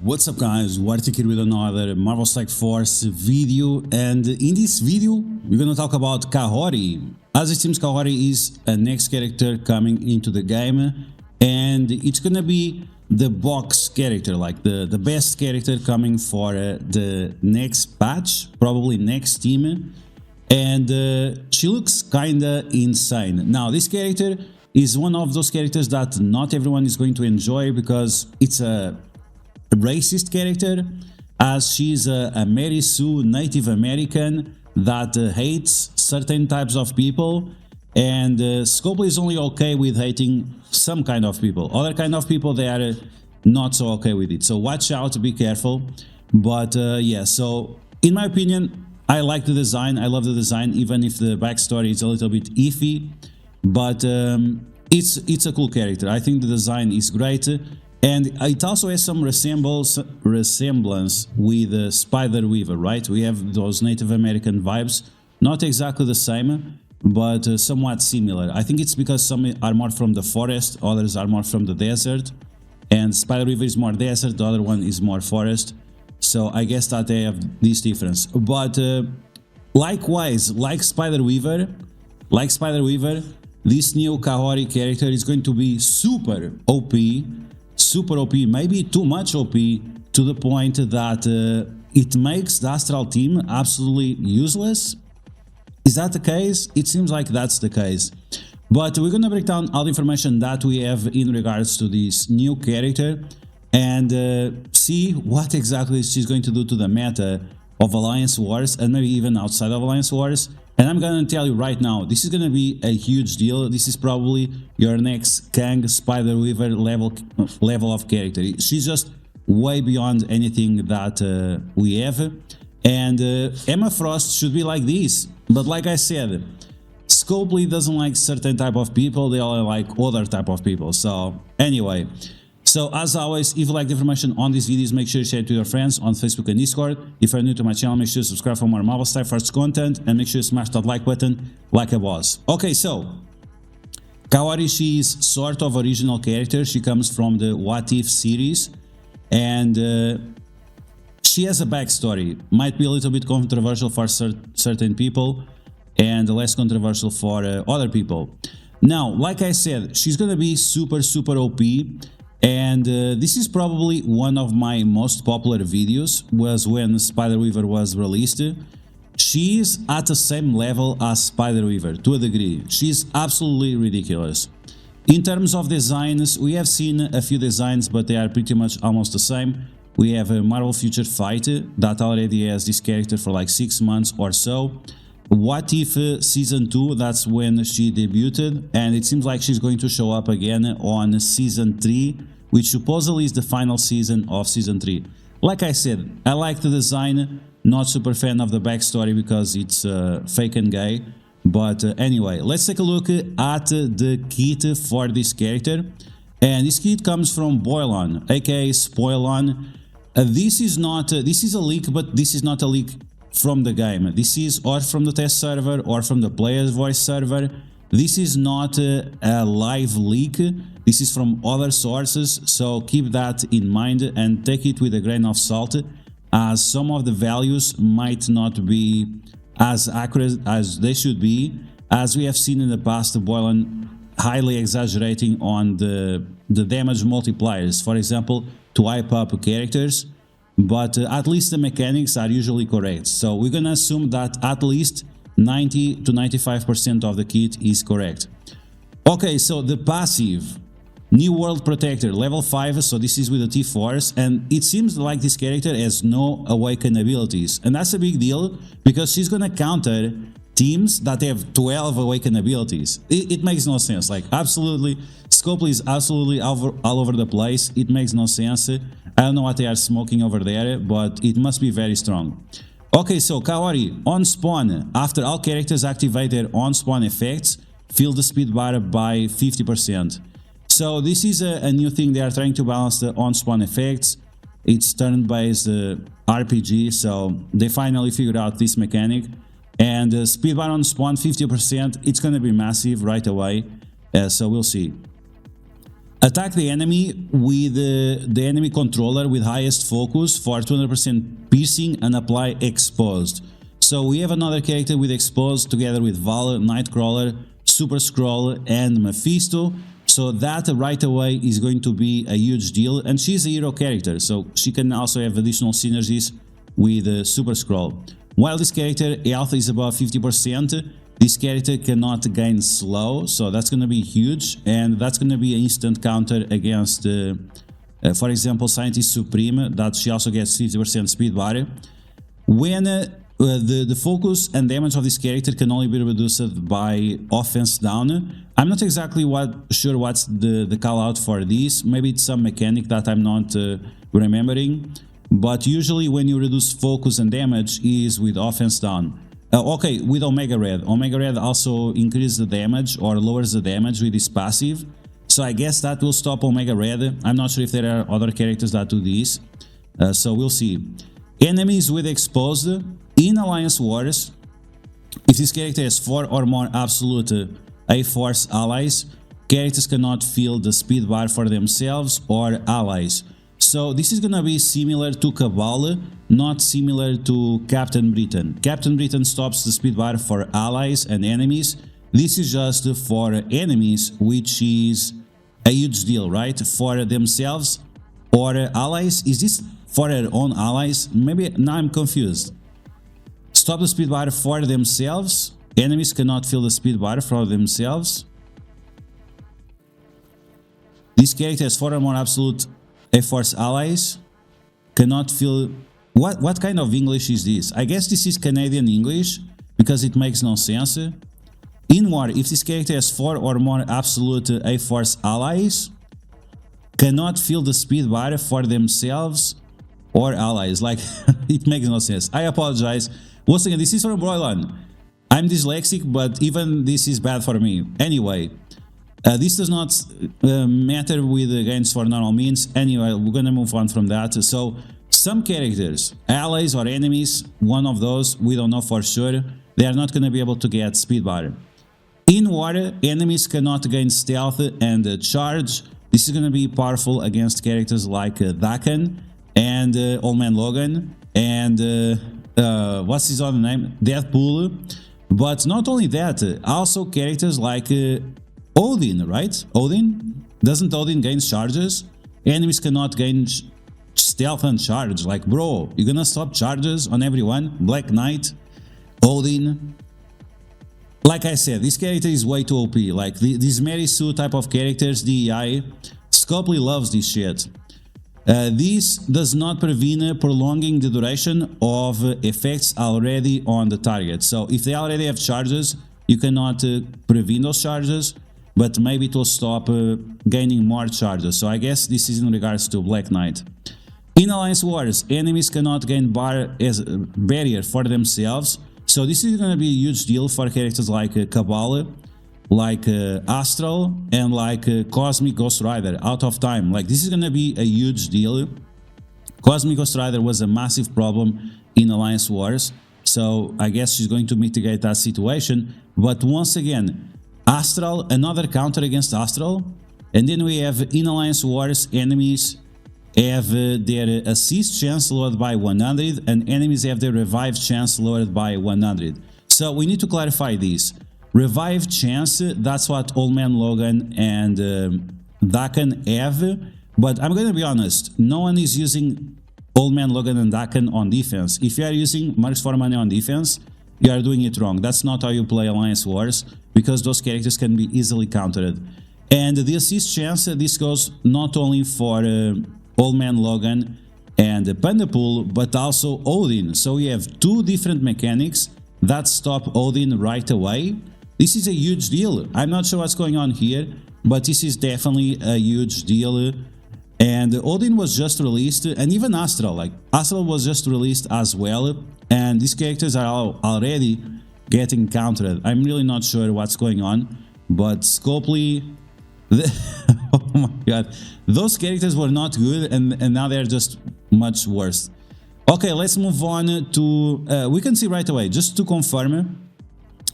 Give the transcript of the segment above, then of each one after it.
What's up guys, DuArktik here with another Marvel Strike Force video, and in this video we're gonna talk about Kahori. As it seems, Kahori is a next character coming into the game, and it's gonna be the box character, like the best character coming for the next patch, probably next team, and she looks kinda insane. Now this character is one of those characters that not everyone is going to enjoy because it's a racist character, as she's a Mary Sue Native American that hates certain types of people, and Scopely is only okay with hating some kind of people. Other kind of people, they are not so okay with it, so watch out, be careful. But yeah, so in my opinion, I like the design, I love the design, even if the backstory is a little bit iffy, but it's a cool character. I think the design is great. And it also has some resemblance with Spider Weaver, right? We have those Native American vibes, not exactly the same, but somewhat similar. I think it's because some are more from the forest, others are more from the desert, and Spider Weaver is more desert, the other one is more forest. So I guess that they have this difference. But likewise, like Spider Weaver, this new Kahori character is going to be super OP, maybe too much OP, to the point that it makes the Astral team absolutely useless. Is that the case? It seems like that's the case. But we're gonna break down all the information that we have in regards to this new character and see what exactly she's going to do to the meta of Alliance Wars, and maybe even outside of Alliance Wars. And I'm gonna tell you right now, this is gonna be a huge deal. This is probably your next Kang Spider Weaver level of character. She's just way beyond anything that we have. And Emma Frost should be like this. But like I said, Scopely doesn't like certain type of people, they all like other type of people. So anyway, so as always, if you like the information on these videos, make sure you share it to your friends on Facebook and Discord. If you're new to my channel, make sure you subscribe for more Marvel Strike Force content, and make sure you smash that like button like a boss. Okay, so Kahori, she is sort of original character. She comes from the What If series, and she has a backstory. Might be a little bit controversial for certain people and less controversial for other people. Now, like I said, she's gonna be super OP. And this is probably one of my most popular videos, was when Spider Weaver was released. She's at the same level as Spider Weaver, to a degree. She's absolutely ridiculous. In terms of designs, we have seen a few designs, but they are pretty much almost the same. We have a Marvel Future Fight that already has this character for like 6 months or so. What If Season 2, that's when she debuted, and it seems like she's going to show up again on Season 3, which supposedly is the final season of Season 3. Like I said, I like the design, not super fan of the backstory because it's fake and gay. But anyway, let's take a look at the kit for this character. And this kit comes from Boilon, aka Spoilon. This is a leak, but this is not a leak from the game. This is or from the test server or from the player's voice server. This is not a live leak. This is from other sources, so keep that in mind and take it with a grain of salt, as some of the values might not be as accurate as they should be, as we have seen in the past Boilon highly exaggerating on the damage multipliers, for example, to hype up characters. But at least the mechanics are usually correct, so we're gonna assume that at least 90 to 95% of the kit is correct. Okay, so the passive, New World Protector, level 5, so this is with the T-Force, and it seems like this character has no awaken abilities, and that's a big deal because she's gonna counter teams that have 12 awaken abilities. It makes no sense, like absolutely, Scopely is absolutely all over the place, it makes no sense. I don't know what they are smoking over there, but it must be very strong. Okay, so Kahori, on spawn, after all characters activate their on spawn effects, fill the speed bar by 50%. So this is a new thing. They are trying to balance the on spawn effects. It's turn-based RPG, so they finally figured out this mechanic. And speed bar on spawn 50%, it's gonna be massive right away, so we'll see. Attack the enemy with the enemy controller with highest focus for 200% piercing and apply exposed. So we have another character with exposed together with Val, Nightcrawler, Super Scroll and Mephisto. So that right away is going to be a huge deal, and she's a hero character, so she can also have additional synergies with Super Scroll. While this character health is above 50%, this character cannot gain slow, so that's going to be huge, and that's going to be an instant counter against, for example, Scientist Supreme, that she also gets 50% speed bar. When the focus and damage of this character can only be reduced by offense down. I'm not exactly sure what's the call out for this. Maybe it's some mechanic that I'm not remembering. But usually when you reduce focus and damage is with offense down. Okay, with Omega Red. Omega Red also increases the damage or lowers the damage with his passive. So I guess that will stop Omega Red. I'm not sure if there are other characters that do this. So we'll see. Enemies with exposed. In Alliance Wars, if this character has 4 or more absolute A-Force allies, characters cannot fill the speed bar for themselves or allies. So this is gonna be similar to Cabal, not similar to Captain Britain. Captain Britain stops the speed bar for allies and enemies. This is just for enemies, which is a huge deal, right? For themselves or allies. Is this for their own allies? Maybe now I'm confused. Stop the speed bar for themselves. Enemies cannot fill the speed bar for themselves. This character has 4 or more absolute A-Force allies. Cannot fill... What kind of English is this? I guess this is Canadian English, because it makes no sense. In war, if this character has 4 or more absolute A-Force allies, cannot fill the speed bar for themselves or allies. Like, it makes no sense. I apologize. Once again, this is from Broylan. I'm dyslexic, but even this is bad for me. Anyway, this does not matter with gains for normal means. Anyway, we're gonna move on from that. So, some characters, allies or enemies, one of those, we don't know for sure, they are not gonna be able to get speed bar. In war, enemies cannot gain stealth and charge. This is gonna be powerful against characters like Dakan and Old Man Logan and what's his other name? Deadpool. But not only that, also characters like Odin, right? Odin? Doesn't Odin gain charges? Enemies cannot gain stealth and charge. Like, bro, you're gonna stop charges on everyone? Black Knight, Odin. Like I said, this character is way too OP. Like, these Mary Sue type of characters, DEI, Scopely loves this shit. This does not prevent prolonging the duration of effects already on the target. So if they already have charges, you cannot prevent those charges, but maybe it will stop gaining more charges. So I guess this is in regards to Black Knight. In Alliance Wars, enemies cannot gain bar as a barrier for themselves. So this is going to be a huge deal for characters like Cabal, like Astral, and like Cosmic Ghost Rider, Out of Time. Like, this is gonna be a huge deal. Cosmic Ghost Rider was a massive problem in Alliance Wars, so I guess she's going to mitigate that situation. But once again, Astral, another counter against Astral, and then we have in Alliance Wars, enemies have their assist chance lowered by 100, and enemies have their revive chance lowered by 100. So we need to clarify this. Revive chance, that's what Old Man Logan and Dakan have, but I'm gonna be honest, no one is using Old Man Logan and Dakan on defense. If you are using Mercs for Money on defense, you are doing it wrong. That's not how you play Alliance Wars, because those characters can be easily countered. And the assist chance, this goes not only for Old Man Logan and Pandapool, but also Odin. So we have 2 different mechanics that stop Odin right away. This is a huge deal. I'm not sure what's going on here, but this is definitely a huge deal. And Odin was just released, and even Astral, like Astral was just released as well. And these characters are already getting countered. I'm really not sure what's going on, but Scopely, oh my god, those characters were not good, and now they're just much worse. Okay, let's move on to, we can see right away, just to confirm.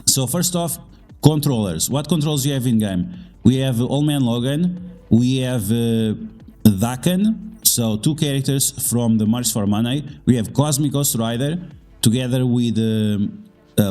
So first off, controllers. What controls do you have in game? We have Old Man Logan, we have Dakan, so 2 characters from the March for Mana. We have Cosmic Ghost Rider together with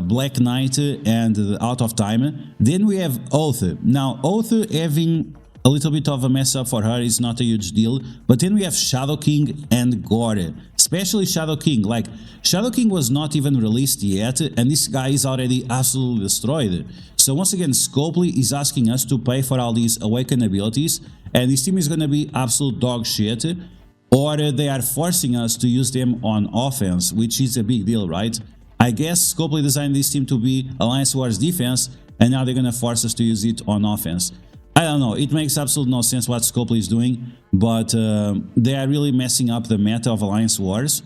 Black Knight and Out of Time. Then we have Oath. Now, Oath having a little bit of a mess up for her is not a huge deal, but then we have Shadow King and Gore, especially Shadow King. Like, Shadow King was not even released yet, and this guy is already absolutely destroyed. So once again, Scopely is asking us to pay for all these Awaken abilities, and this team is gonna be absolute dog shit, or they are forcing us to use them on offense, which is a big deal, right? I guess Scopely designed this team to be Alliance Wars defense, and now they're gonna force us to use it on offense. I don't know, it makes absolutely no sense what Scopely is doing, but they are really messing up the meta of Alliance Wars.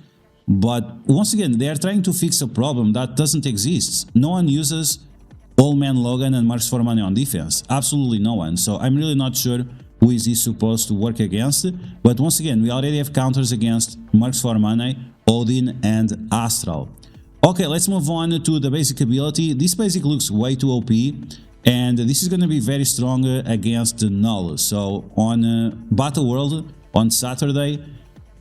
But once again, they are trying to fix a problem that doesn't exist. No one uses Old Man Logan and Marks for Money on defense. Absolutely no one. So I'm really not sure who is he supposed to work against. But once again, we already have counters against Marks for Money, Odin, and Astral. Okay, let's move on to the basic ability. This basic looks way too OP. And this is going to be very strong against Null. So on Battle World on Saturday,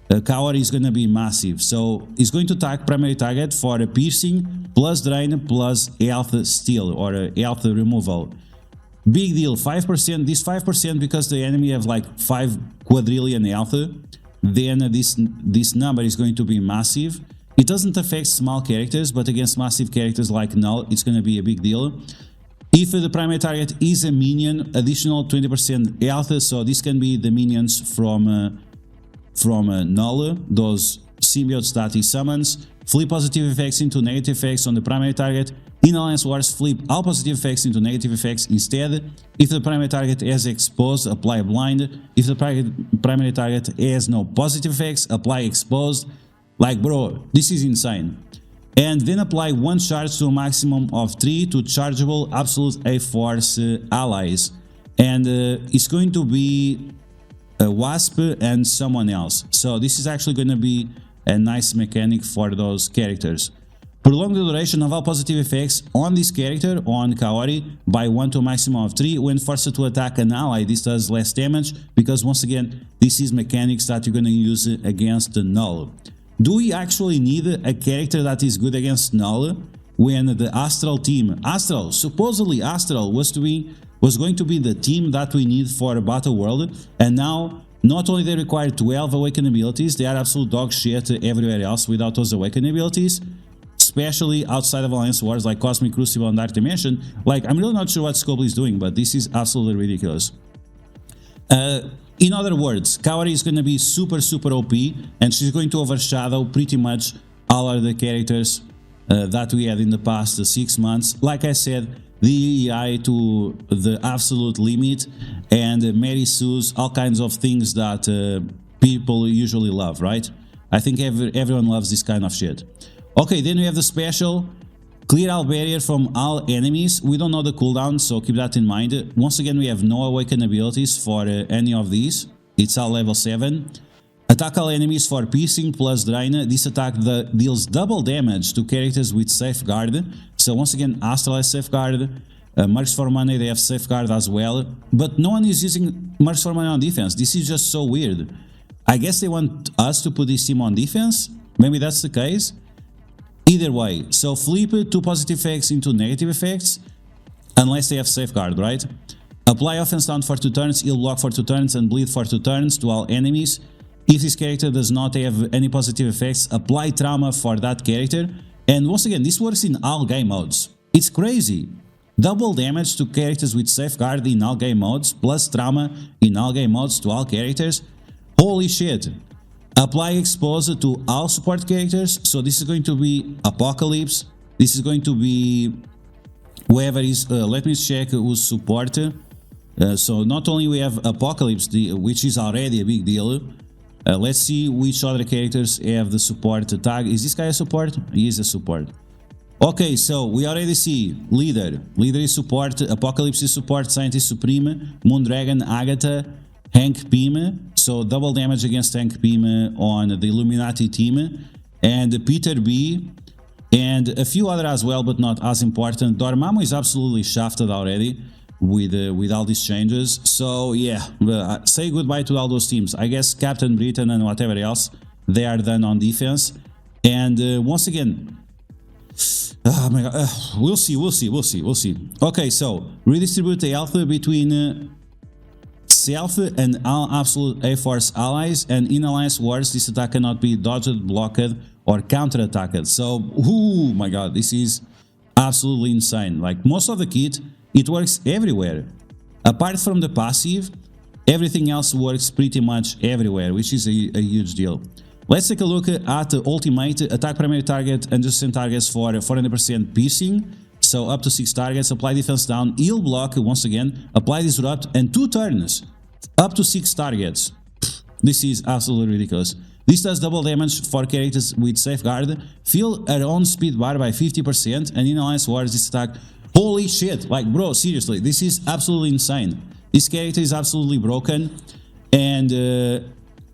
Kaori is going to be massive. So he's going to attack primary target for a piercing plus drain plus health steal or health removal. Big deal, 5%. This 5% because the enemy have like 5 quadrillion health. Then this number is going to be massive. It doesn't affect small characters, but against massive characters like Null, it's going to be a big deal. If the primary target is a minion, additional 20% health, so this can be the minions from Null, those symbiotes that he summons. Flip positive effects into negative effects on the primary target. In Alliance Wars, flip all positive effects into negative effects instead. If the primary target has exposed, apply blind. If the primary target has no positive effects, apply exposed. Like, bro, this is insane. And then apply 1 charge to a maximum of 3 to chargeable absolute A-Force allies. And it's going to be a Wasp and someone else. So this is actually going to be a nice mechanic for those characters. Prolong the duration of all positive effects on this character, on Kaori, by 1 to a maximum of 3. When forced to attack an ally, this does less damage, because once again, this is mechanics that you're going to use against the Null. Do we actually need a character that is good against Null when the Astral team, supposedly Astral was going to be the team that we need for a Battle World, and now not only they require 12 Awaken abilities, they are absolute dog shit everywhere else without those Awaken abilities, especially outside of Alliance Wars like Cosmic Crucible and Dark Dimension. Like, I'm really not sure what Scopely is doing, but this is absolutely ridiculous. In other words, Kaori is going to be super OP, and she's going to overshadow pretty much all of the characters that we had in the past 6 months. Like I said, the EI to the absolute limit, and Mary Sue's, all kinds of things that people usually love, right? I think everyone loves this kind of shit. Okay, then we have the special. Clear all barrier from all enemies. We don't know the cooldown, so keep that in mind. Once again, we have no Awaken abilities for any of these. It's all level 7. Attack all enemies for piercing plus drain. This attack deals double damage to characters with Safeguard. So once again, Astral has Safeguard. Mercs for Money, they have Safeguard as well. But no one is using Mercs for Money on defense. This is just so weird. I guess they want us to put this team on defense. Maybe that's the case. Either way, so flip 2 positive effects into negative effects, unless they have Safeguard, right? Apply offense down for 2 turns, heal block for 2 turns, and bleed for 2 turns to all enemies. If this character does not have any positive effects, apply trauma for that character. And once again, this works in all game modes. It's crazy. Double damage to characters with Safeguard in all game modes, plus trauma in all game modes to all characters. Holy shit. Apply expose to all support characters. So this is going to be Apocalypse. This is going to be whoever is. Let me check who's support. So not only we have Apocalypse, which is already a big deal. Let's see which other characters have the support tag. Is this guy a support? He is a support. Okay, so we already see Leader. Leader is support. Apocalypse is support. Scientist Supreme. Moondragon, Agatha, Hank Pym, so double damage against Hank Pym on the Illuminati team, and Peter B, and a few other as well, but not as important. Dormammu is absolutely shafted already. with all these changes. So yeah, say goodbye to all those teams. I guess Captain Britain and whatever else, they are done on defense. And once again, oh my god, we'll see. Okay, so redistribute the health between self and all absolute A-Force allies, and in alliance wars this attack cannot be dodged, blocked, or counter-attacked. So, oh my god, this is absolutely insane. Like, most of the kit, it works everywhere. Apart from the passive, everything else works pretty much everywhere, which is a huge deal. Let's take a look at the ultimate. Attack primary target and adjacent targets for 400% piercing, so up to 6 targets. Apply defense down, heal block once again, apply disrupt, and 2 turns, up to 6 targets. This is absolutely ridiculous. This does double damage for characters with safeguard, fill our own speed bar by 50%, and in alliance wars this attack. Holy shit, like bro, seriously, this is absolutely insane. This character is absolutely broken, and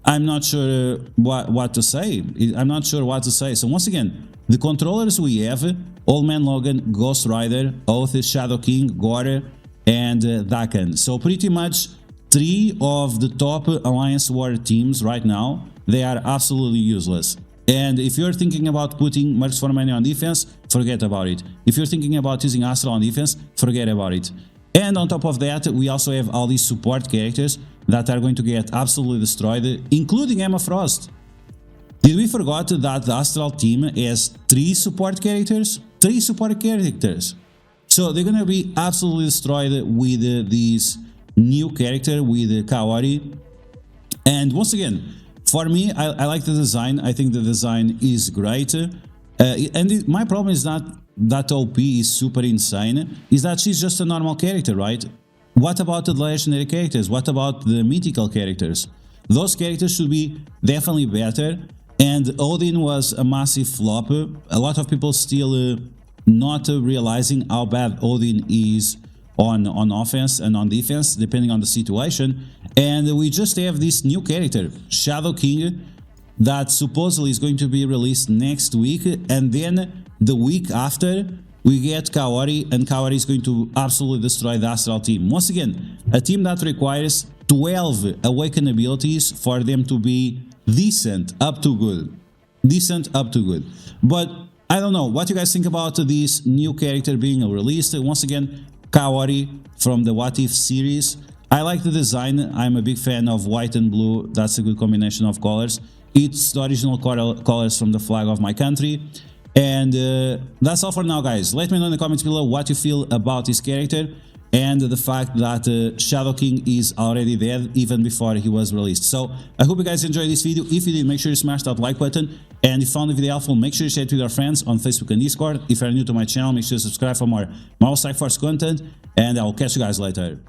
I'm not sure what to say. I'm not sure what to say. So once again, the controllers we have: Old Man Logan, Ghost Rider, Oath, Shadow King, Gore, and Dakan. So pretty much 3 of the top Alliance War teams right now, they are absolutely useless. And if you're thinking about putting Mercs for Money on defense, forget about it. If you're thinking about using Astral on defense, forget about it. And on top of that, we also have all these support characters that are going to get absolutely destroyed, including Emma Frost. Did we forget that the Astral team has 3 support characters? 3 support characters. So they're gonna be absolutely destroyed with this new character, with Kaori. And once again, for me, I like the design. I think the design is great. My problem is not that OP is super insane, is that she's just a normal character, right? What about the legendary characters? What about the mythical characters? Those characters should be definitely better. And Odin was a massive flop. A lot of people still not realizing how bad Odin is on offense and on defense, depending on the situation. And we just have this new character, Shadow King, that supposedly is going to be released next week. And then the week after, we get Kaori, and Kaori is going to absolutely destroy the Astral team. Once again, a team that requires 12 awakened abilities for them to be decent up to good. Decent up to good. But I don't know what you guys think about this new character being released. Once again, Kaori from the What If series. I like the design. I'm a big fan of white and blue. That's a good combination of colors. It's the original colors from the flag of my country. And that's all for now, guys. Let me know in the comments below what you feel about this character and the fact that Shadow King is already dead even before he was released. So I hope you guys enjoyed this video. If you did, make sure you smash that like button, and if you found the video helpful, make sure you share it with your friends on Facebook and Discord. If you're new to my channel, make sure you subscribe for more Mouse Force content, and I'll catch you guys later.